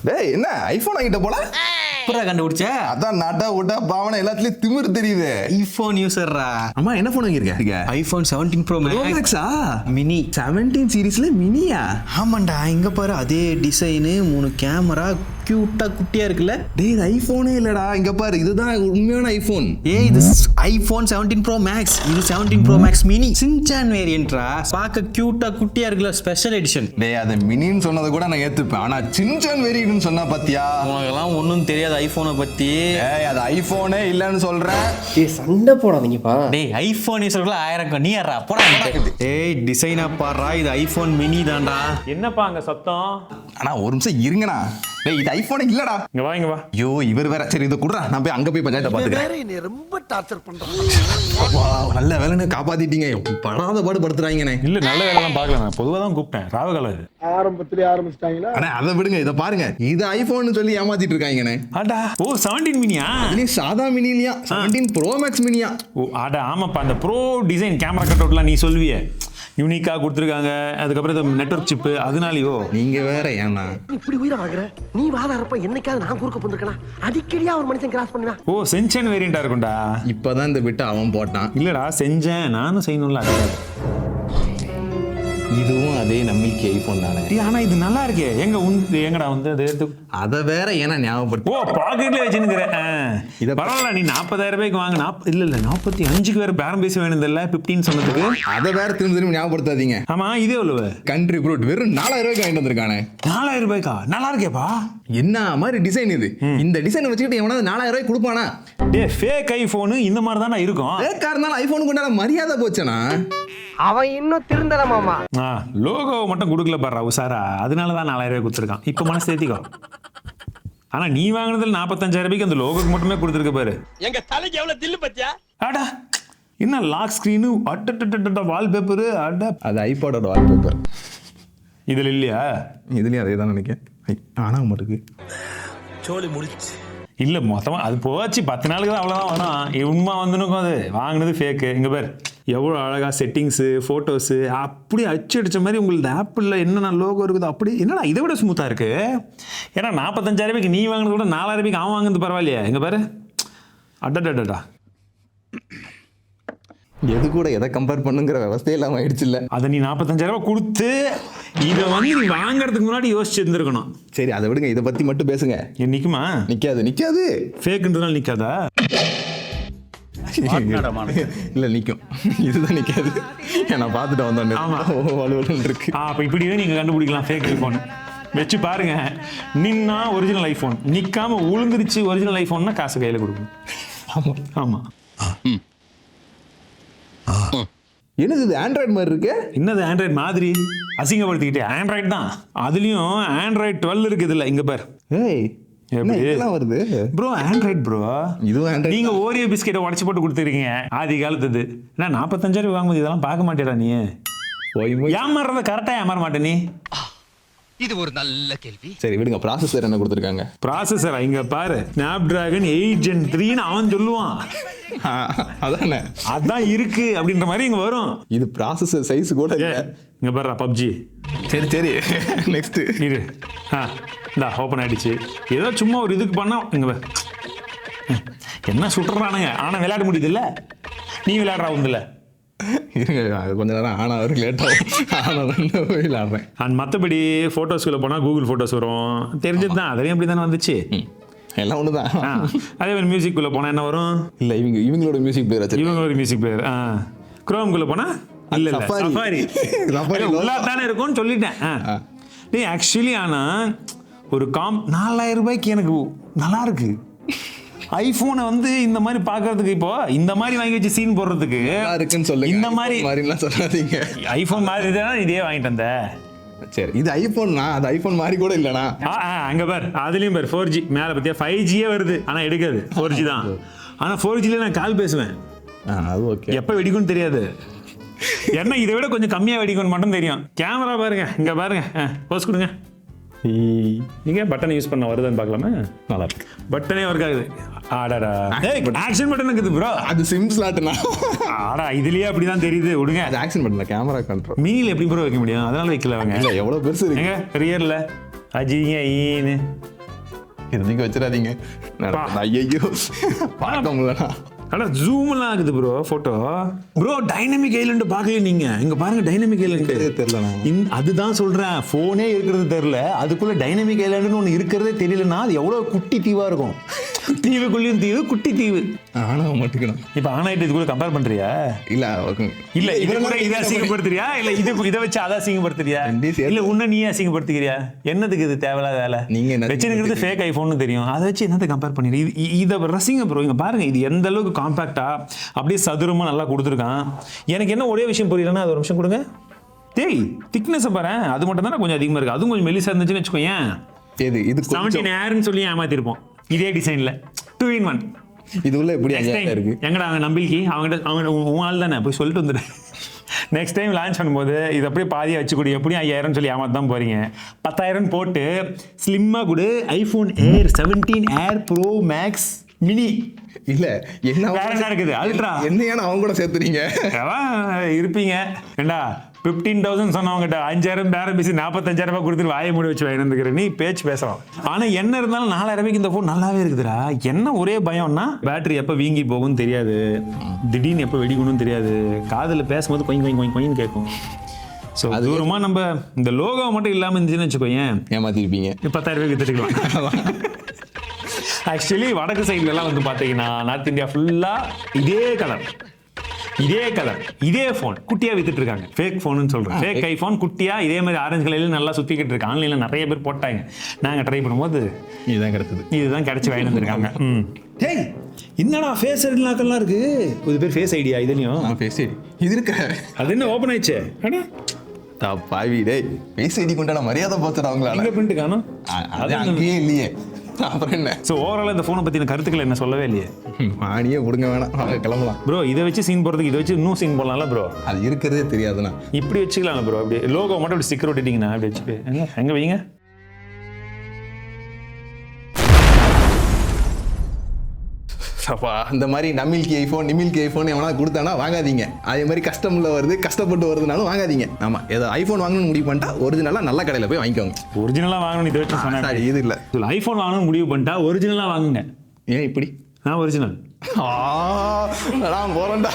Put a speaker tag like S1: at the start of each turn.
S1: டேய் என்ன ஐபோன் வாங்கிட்ட போல?
S2: எப்படா கண்டுபிடிச்ச?
S1: அதான் நட்டா உட்டா பாவனை எல்லாத்துலயும் திமிரு தெரியுது.
S2: ஐபோன் யூசர்ரா.
S1: அம்மா என்ன போன் வாங்கிருக்க?
S2: ஐபோன் 17 Pro Max மினி
S1: 17 சீரிஸ்ல மினியா?
S2: ஆமாண்டா, இங்க பாரு அதே டிசைனு, 3 கேமரா, கியூட்டா குட்டியா இருக்குல்ல.
S1: டேய் இது ஐபோனே இல்லடா, இங்க பாரு இதுதான் உண்மையான ஐபோன்.
S2: இது ஐபோன் 17 Pro Max. இது 17 Pro Max மினி சின்சான் வேரியன்ட்ரா. பார்க்க கியூட்டா குட்டியா இருக்குல்ல, ஸ்பெஷல் எடிஷன்.
S1: டேய் அது மினின்னு சொன்னதை கூட நான் ஏத்துப்பேன், ஆனா சின்சான் வேரியன்ட்னு சொன்னா பாத்தியா?
S2: உனக்கெல்லாம் ஒன்றும் தெரியாது ஐபோனை பத்தி.
S1: ஏய் அது ஐபோனே இல்லன்னு சொல்றேன்.
S3: டேய் சண்டை போடாதீங்கப்பா.
S2: டேய் ஐபோன் யூசர்ல 1000 நீ யாரா போடா. ஏய் டிசைனா பாறா, இது ஐபோன் மினி தான்டா.
S4: என்னப்பா அங்க சத்தம்?
S1: ஆனா ஒரு நிமிஷம் இருங்கண்ணா. டேய் இது ஐபோன் இல்லடா.
S4: இங்க வா இங்க வா.
S1: ஐயோ இவர் வேற. சரி இதை குடுறா, நான் போய் அங்க போய் பஞ்சாயத்தை பாத்துக்கிறேன்.
S3: என்னை ரொம்ப டார்ச்சர் பண்றான்.
S1: நல்ல வேலைன்னு காப்பாத்திட்டீங்க. படாத பாடு படுத்துறாங்கண்ணே.
S4: இல்ல நல்ல வேலைலாம் பார்க்கல, நான் பொதுவா தான் கூப்பிட்டேன். ராவகாலம் இது.
S3: ஆரம்பத்திலே ஆரம்பிச்சிட்டாங்களா?
S1: அண்ணா அதை விடுங்க, இதை பாருங்க. இது ஐபோன் சொல்லி ஏமாத்திட்டு இருக்காங்கண்ணே.
S4: ஆடா ஓ 17 மினியா?
S1: இதுலயும் சாதா மினி இல்லையா, 17 ப்ரோ மேக்ஸ் மினியா.
S4: ஓ ஆடா ஆமாப்பா, அந்த ப்ரோ டிசைன் கேமரா கட் அவுட்லாம் நீ சொல்வியே யூனிக்கா கொடுத்துருக்காங்க. அதுக்கப்புறம் இந்த நெட்வொர்க் சிப்பு, அதனாலயோ
S1: நீங்க வேற ஏன்னா
S3: இப்படி உயிரை வாங்குற நீ வாதாரப்ப என்னைக்காவது நான் குறுக்க போந்திருக்கனா? அடிக்கடியா ஒரு மனுஷன் கிராஸ் பண்ணுவேன்.
S4: ஓ செஞ்சன் வேரியண்டா இருக்கும்டா.
S1: இப்பதான் இந்த பிட்டு அவன் போட்டான்.
S4: இல்லடா செஞ்சேன், நானும் செய்யணும்ல.
S1: இதுவும் அதே நம்பிக்கை ஐபோன் தானே.
S4: ஆனா இது நல்லா இருக்கே. எங்கடா வந்து அது எடுத்து
S1: அதை வேற ஏன்னா ஞாபகப்படுத்தி.
S4: ஓ பாக்கெட்ல வச்சுருக்கிறேன்.
S1: இதை
S4: பரவாயில்ல, நீ 40,000 ரூபாய்க்கு வாங்க. இல்ல 45க்கு வேற பேரம் பேச வேணும் இல்ல, 15 சொன்னதுக்கு.
S1: அதை வேற திரும்ப ஞாபகப்படுத்தாதீங்க.
S4: ஆமா இது எவ்வளவு?
S1: கண்ட்ரி ப்ரூட் வெறும் 4,000 ரூபாய்க்கு வாங்கிட்டு வந்திருக்கானே.
S4: 4,000 ரூபாய்க்கா? நல்லா இருக்கேப்பா.
S1: என்ன மாதிரி டிசைன் இது? இந்த டிசைனை வச்சுக்கிட்டு எவனாவது 4,000 ரூபாய்க்கு கொடுப்பானா?
S4: டே ஃபேக் ஐபோன் இந்த மாதிரி தானே இருக்கும்.
S1: ஃபேக்கா இருந்தாலும் ஐபோனுக்கு உண்டான மரியாதை போச்சுனா.
S3: அவன் இன்னும் திருந்தல மாமா.
S4: லோகோ மட்டும் கொடுக்கல பாரு உசாரா, அதனால தான் 4,000 ரூபாய் கொடுத்துருக்கான். இப்போ மனசு தேத்திக்கோ. ஆனா நீ வாங்கினதுல 45,000 ரூபாய்க்கு அந்த லோகோக்கு மட்டுமே கொடுத்துருக்க பாரு.
S3: எங்க தலைக்கு எவ்வளவு தில்லு பத்தியா?
S4: ஆடா என்ன லாக் ஸ்கிரீனு, அட்ட வால்பேப்பரு. அட
S1: அது ஐபாடோட வால்பேப்பர்.
S4: இதுல இல்லையா?
S1: இதுலயும் அதே தான் நினைக்கிறேன். ஆனா மட்டுக்கு
S3: சோலி முடிச்சு
S4: இல்ல மொத்தமா அது போச்சு. 10 நாளுக்கு தான் அவ்வளோதான் வரும். உண்மை வந்துனுக்கும் அது வாங்கினது ஃபேக்கு. இங்கே பேர் எவ்வளோ அழகாக செட்டிங்ஸு, ஃபோட்டோஸு அப்படி அடிச்ச மாதிரி உங்களுக்கு ஆப்பிளில் என்னென்ன லோகோ இருக்குதோ அப்படி. என்னடா இதை விட ஸ்மூத்தாக இருக்குது. ஏன்னா 45,000 ரூபாய்க்கு நீ வாங்கினது கூட 4,000 ரூபாய்க்கு அவன் வாங்கினது பரவாயில்லையா? எங்கே பாரு அடடா.
S1: எது கூட எதை கம்பேர் பண்ணுங்கிற விவசாயம் இல்லாமல் ஆயிடுச்சு இல்லை.
S4: அதை நீ 45,000 ரூபாய் கொடுத்து இதை வந்து நீ வாங்குறதுக்கு முன்னாடி யோசிச்சு இருந்திருக்கணும்.
S1: சரி அதை விடுங்க, இதை பற்றி மட்டும் பேசுங்க.
S4: நிற்குமா?
S1: நிற்காது.
S4: ஃபேக்குன்றதுனால நிற்காதா?
S1: இல்ல நிக்கும். இதுதான் நிக்காது. நான் பார்த்துட்டு வந்தேன்.
S4: ஆமா
S1: வலுவலுன்னு இருக்கு.
S4: அப்ப இப்படியே நீங்க கண்டுபிடிக்கலாம் ஃபேக் ஐபோன் வச்சு பாருங்க. நின்னா ஒரிஜினல் ஐபோன், நிக்காம உளுந்துருச்சு ஒரிஜினல் ஐபோன்னா காசு கையில கொடுக்கும்.
S1: ஆமா
S4: ஆமா.
S1: என்னது இது ஆண்ட்ராய்டு மாதிரி இருக்கு?
S4: என்னது ஆண்ட்ராய்டு மாதிரி அசிங்கப்படுத்திக்கிட்டே? ஆண்ட்ராய்டு தான், அதுலயும் ஆண்ட்ராய்டு 12 இருக்குது. இல்ல இங்க பாரு.
S1: ஏய் இதெல்லாம் வருது
S4: ப்ரோ. Android bro.
S1: இதுவும் ஆண்ட்ராய்டு.
S4: நீங்க ஓரியோ பிஸ்கெட்டை உடச்சு போட்டு கொடுத்துருக்கீங்க ஆதி காலத்துது. ஏன்னா 45,000 வாங்கும்போது இதெல்லாம் பார்க்க மாட்டேடா நீ. ஏமாறத கரெக்டா ஏமாற மாட்டே நீ.
S3: இது ஒரு நல்ல கேள்வி.
S1: சரி விடுங்க. ப்ராசஸர் என்ன கொடுத்துருக்காங்க?
S4: ப்ராசஸர் இங்க பாரு, ஸ்னாப்டிராகன் 8 Gen 3ன்னு அவன் சொல்லுவான்.
S1: அதானே
S4: அதான் இருக்கு அப்படின்ற மாதிரி இங்க வரும்.
S1: இது ப்ராசஸர் சைஸ் கூட இல்ல.
S4: இங்க பாரு பப்ஜி.
S1: சரி நெக்ஸ்ட்
S4: இரு. இந்தா ஓப்பன் ஆயிடுச்சு. ஏதோ சும்மா ஒரு இதுக்கு பண்ணா இங்க பாரு என்ன சுட்டுறானுங்க. ஆனா விளையாட முடியுது இல்ல, நீ விளையாடுறா உண்டுல.
S1: இருங்க கொஞ்ச நேரம் ஆனா வரைக்கும் லேட் ஆகும். ஆனால் விளையாடுறேன்.
S4: அண்ட் மற்றபடி ஃபோட்டோஸ்குள்ளே போனால் கூகுள் ஃபோட்டோஸ் வரும், தெரிஞ்சது தான். அதுலேயும் அப்படி தானே வந்துச்சு.
S1: எல்லாம் ஒன்று தான்.
S4: அதே மாதிரி மியூசிக்குள்ளே போனால் என்ன வரும்?
S1: இல்லை இவங்களோட மியூசிக் பிளேயர்.
S4: இவங்க ஒரு மியூசிக் பிளேயர். குரோம்குள்ளே போனால் இல்லை சஃபாரி உள்ளா தானே இருக்கும்னு சொல்லிட்டேன். நீ ஆக்சுவலி ஆனால் ஒரு 4,000 ரூபாய்க்கு எனக்கு நல்லா இருக்கு. ஐபோனை வந்து இந்த மாதிரி பாக்குறதுக்கு இப்போ இந்த மாதிரி வாங்கி வச்சு சீன் போடுறதுக்கு
S1: இருக்குன்னு சொல்லுங்க.
S4: இந்த மாதிரிலாம்
S1: சொல்லாதீங்க.
S4: ஐபோன் மாதிரி தான் இதே வாங்கிட்டு வந்த.
S1: சரி இது ஐபோன்னா அது ஐபோன் மாதிரி கூட இல்லைனா.
S4: அங்க பாரு அதுலயும் பாரு 4G மேல பத்தியா 5G வருது. ஆனா எடுக்காது 4G தான். ஆனா 4Gல நான் கால் பேசுவேன். அது ஓகே. எப்ப வெடிக்கும்னு தெரியாது. என்ன இதை விட கொஞ்சம் கம்மியா வெடிக்கும்னு மட்டும் தெரியும். கேமரா பாருங்க, இங்க பாருங்க. போஸ் கொடுங்க. நீங்க பட்டன் யூஸ் பண்ண வருதுன்னு பார்க்கலாமா? நல்லா இருக்கு. பட்டனே ஒர்க் ஆகுது. ஆடாடா ஆக்ஷன் பட்டன் இருக்குது ப்ரோ.
S1: அது சிம் ஸ்லாட்னா.
S4: ஆடா இதுலயே அப்படிதான் தெரியுது. விடுங்க.
S1: அது ஆக்ஷன் பட்டன்ல கேமரா கண்ட்ரோல்.
S4: மீனில் எப்படி ப்ரோ வைக்க முடியும்? அதனால வைக்கல அவங்க.
S1: இல்ல எவ்வளவு பெருசு இருக்கு.
S4: எங்க ரியர்ல அஜிங்க ஈன்னு
S1: இதுக்கு வச்சிடாதீங்க. ஐயோ பார்க்க முடியலண்ணா.
S4: ஆனால் ஜூம்லாம் ஆகுது bro photo. Bro dynamic island பார்க்கல நீங்கள். இங்கே பாருங்க டைனமிக் ஐலண்டு
S1: தெரியலண்ணா.
S4: அதுதான் சொல்கிறேன், ஃபோனே இருக்கிறது தெரில, அதுக்குள்ளே டைனமிக் ஐலண்டுன்னு ஒன்று இருக்கிறதே தெரியலன்னா அது எவ்வளோ குட்டி தீவாக இருக்கும். தீவுக்குள்ளேயும் தீவு, குட்டி தீவு.
S1: ஆனா மாட்டுக்கணும்.
S4: இப்போ ஆனாயிட்டு இது கூட கம்பேர் பண்ணுறியா? இல்லை இது கூட இதை அசிங்கப்படுத்துறியா? இல்லை இதை வச்சு அதை அசிங்கப்படுத்துறியா? இல்லை உன்னை நீயே அசிங்கப்படுத்திக்கிறியா? என்னதுக்கு இது தேவையில்லாத வேலை? நீங்கள் வச்சுருக்கிறது ஃபேக் ஐஃபோன்னு தெரியும், அதை வச்சு என்னத்தை கம்பேர் பண்ணிடு? இதை ரசிங்க ப்ரோ. இங்கே பாருங்க, இது எந்த அளவுக்கு காம்பேக்டா அப்படியே சதுரமாக நல்லா கொடுத்துருக்கான். எனக்கு என்ன ஒரே விஷயம் புரியலன்னா, அது ஒரு நிமிஷம் கொடுங்க. டேய் திக்னஸை பாரு, அது மட்டும் தானே கொஞ்சம் அதிகமாக இருக்குது. அதுவும் கொஞ்சம் மெலிசா இருந்துச்சுன்னு வச்சுக்கோங்க. இது 17 ஏர்னு சொல்லி ஏமாத்திருப்போம். இதே டிசைனில் 2-in-1.
S1: இது உள்ள எப்படி இருக்கு?
S4: எங்கடா அவங்க நம்பிக்கை? அவங்க உன் ஆள் தானே, போய் சொல்லிட்டு வந்துடு. நெக்ஸ்ட் டைம் லான்ச் பண்ணும்போது இது அப்படியே பாதியாக வச்சுக்கூட எப்படியும் 5000 சொல்லி ஏமாத்த தான் போகிறீங்க. 10,000 போட்டு ஸ்லிம்மாக கூட ஐஃபோன் ஏர் 17 ஏர் ப்ரோ மேக்ஸ் மினி.
S1: இல்ல என்ன
S4: வேற என்ன இருக்குது? அல்ட்ரா
S1: என்ன அவங்க கூட சேர்த்துறீங்க
S4: இருப்பீங்க. ஏண்டா 15,000 சொன்னவங்ககிட்ட 5,000 பேரம் பேசி 45,000 ரூபாய் கொடுத்துட்டு வாயை மூடி வச்சு வாங்கிருந்துக்கிற நீ பேச்சு பேசலாம். ஆனால் என்ன இருந்தாலும் 4,000 ரூபாய்க்கு இந்த ஃபோன் நல்லாவே இருக்குதுடா. என்ன ஒரே பயம்னா, பேட்டரி எப்போ வீங்கி போகும்னு தெரியாது, திடீர்னு எப்போ வெடிக்கணும்னு தெரியாது, காதில் பேசும்போது கொஞ்சம் கேட்கும். ஸோ அது தூரமாக நம்ம இந்த லோகோ மட்டும் இல்லாமல் இருந்துச்சுன்னு வச்சுக்கோங்க, ஏமாத்திருப்பீங்க. 10,000 ரூபாய்க்கு வித்துட்டுக்கலாம். ஆக்சுவலி வடக்கு சைட்லலாம் வந்து பார்த்தீங்கன்னா நார்த் இந்தியா ஃபுல்லாக இதே கலர் இதே ஃபோன் குட்டியாக வித்துட்டு இருக்காங்க. ஃபேக் ஃபோனுன்னு சொல்கிறேன், ஃபேக் ஐஃபோன் குட்டியாக இதே மாதிரி ஆரஞ்சு கலரில் நல்லா சுற்றிக்கிட்டு இருக்கு. ஆன்லைனில் நிறைய பேர் போட்டாங்க. நாங்கள் ட்ரை பண்ணும்போது இதுதான் கிடச்சி வாங்கிட்டு வந்துருக்காங்க. டேய் என்னடா ஃபேஸ் ஐடினாக்கெல்லாம் இருக்கு. இது பேர் ஃபேஸ் ஐடியா? இதுலையும்
S1: ஃபேஸ் ஐடி இது இருக்க.
S4: அது என்ன ஓப்பன் ஆயிடுச்சு?
S1: பாவி டேய், ஃபேஸ் ஐடி கொண்டாட மரியாதை பார்த்துடா அவங்களா.
S4: எங்கே பிரிண்ட் காணும்?
S1: அது அங்கேயே இல்லையே. அப்புறம் என்ன?
S4: ஸோ ஓவரால் இந்த ஃபோனை பற்றின கருத்துக்கள் என்ன சொல்லவே இல்லையே.
S1: மானியே கொடுங்க வேணாம், கிளம்பலாம்
S4: ப்ரோ. இதை வச்சு சீன் போடுறதுக்கு இதை வச்சு இன்னும் சீன் போடலாம்ல ப்ரோ.
S1: அது இருக்கிறதே தெரியாதுண்ணா. இப்படி
S4: வச்சுக்கலாம் ப்ரோ. அப்படி லோகோ மட்டும் அப்படி ஸ்டிக்கர் ஒட்டிட்டீங்கன்னா அப்படி வச்சுட்டு எங்கே வைங்க.
S1: அந்த மாதிரி நம்மில்கி ஐஃபோன் நிமில்கி ஐஃபோன் எவனா கொடுத்தானா வாங்காதீங்க. அதே மாதிரி கஷ்டமில் வருது, கஷ்டப்பட்டு வருதுனாலும் வாங்காதீங்க. ஆமாம், ஏதோ ஐஃபோன் வாங்கணும்னு முடிவு பண்ணிட்டா ஒரிஜினலாக நல்ல கடையில் போய் வாங்கிக்கோங்க.
S4: ஒரிஜினலாக வாங்கணும் இதை வச்சு சொன்னேன்.
S1: இது இல்லை,
S4: ஐஃபோன் வாங்கணும்னு முடிவு பண்ணிட்டா ஒரிஜினலாக வாங்குங்க.
S1: ஏன் இப்படி?
S4: ஒரிஜினல்
S1: நான் போகிறேன்டா.